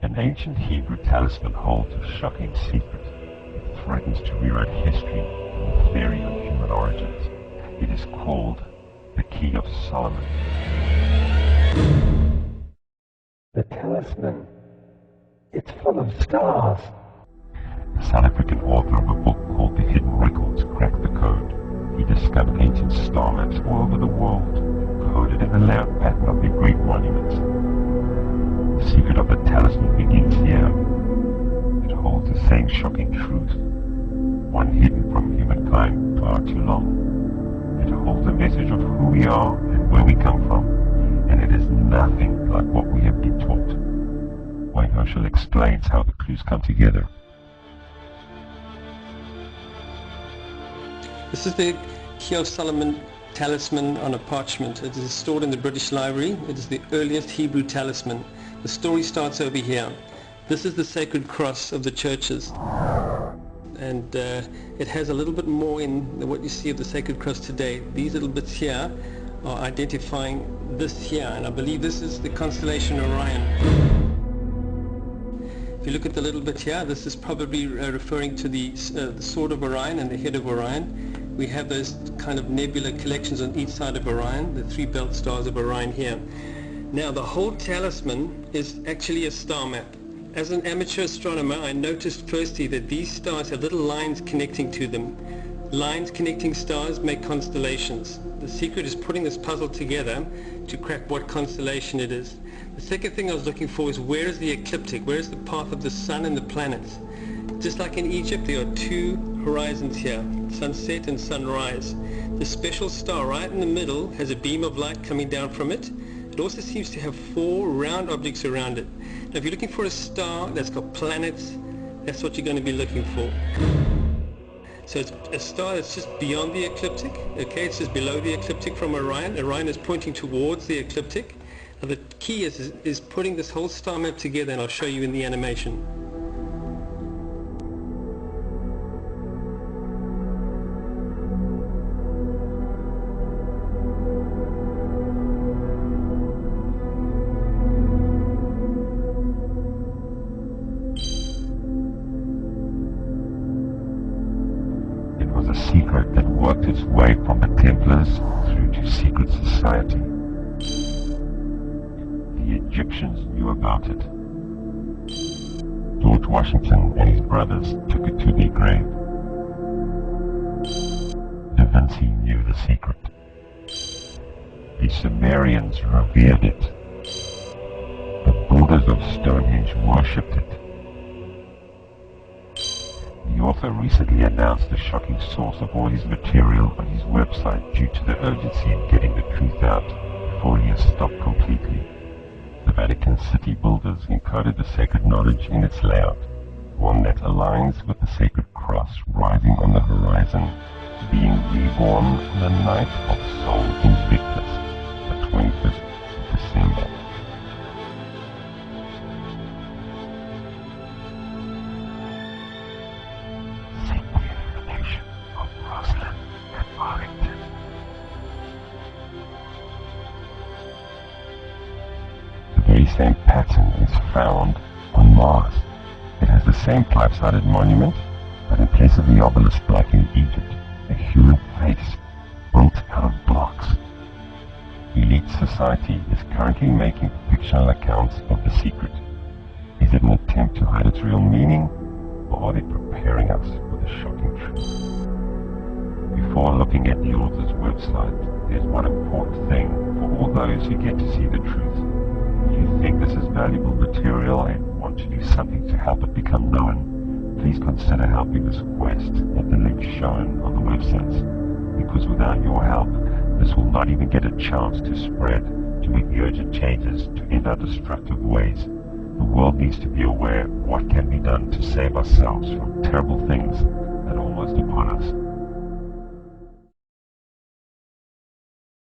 An ancient Hebrew talisman holds a shocking secret. It threatens to rewrite history and the theory of human origins. It is called the Key of Solomon. The talisman. It's full of stars. The South African author of a book called The Hidden Records cracked the code. He discovered ancient star maps all over the world, coded in the layout pattern of the great monuments. The secret of the talisman begins here. It holds the same shocking truth, one hidden from humankind far too long. It holds a message of who we are and where we come from, and it is nothing like what we have been taught. Wayne Herschel explains how the clues come together. This is the Key of Solomon talisman on a parchment. It is stored in the British Library. It is the earliest Hebrew talisman. The story starts over here. This is the sacred cross of the churches. And it has a little bit more in than what you see of the sacred cross today. These little bits here are identifying this here, and I believe this is the constellation Orion. If you look at the little bit here, this is probably referring to the sword of Orion and the head of Orion. We have those kind of nebula collections on each side of Orion, the three belt stars of Orion here. Now the whole talisman is actually a star map. As an amateur astronomer, I noticed firstly that these stars have little lines connecting to them. Lines connecting stars make constellations. The secret is putting this puzzle together to crack what constellation it is. The second thing I was looking for is where is the ecliptic? Where is the path of the sun and the planets? Just like in Egypt, there are two horizons here, sunset and sunrise. The special star right in the middle has a beam of light coming down from it. It also seems to have four round objects around it. Now if you're looking for a star that's got planets, that's what you're going to be looking for. So it's a star that's just beyond the ecliptic, okay, it's just below the ecliptic from Orion. Orion is pointing towards the ecliptic. Now the key is putting this whole star map together, and I'll show you in the animation. A secret that worked its way from the Templars through to secret society. The Egyptians knew about it. George Washington and his brothers took it to their grave. Da Vinci knew the secret. The Sumerians revered it. The builders of Stonehenge worshipped it. The author recently announced the shocking source of all his material on his website due to the urgency in getting the truth out before he has stopped completely. The Vatican City builders encoded the sacred knowledge in its layout, one that aligns with the sacred cross rising on the horizon, being reborn on the night of Sol Invictus, the 25th of December. The same pattern is found on Mars. It has the same five-sided monument, but in place of the obelisk like in Egypt, a human face built out of blocks. Elite society is currently making fictional accounts of the secret. Is it an attempt to hide its real meaning, or are they preparing us for the shocking truth? Before looking at the author's website, there's one important thing for all those who get to see the truth. If you think this is valuable material and want to do something to help it become known, please consider helping this quest at the link shown on the websites. Because without your help, this will not even get a chance to spread, to make the urgent changes, to end our destructive ways. The world needs to be aware of what can be done to save ourselves from terrible things that are almost upon us.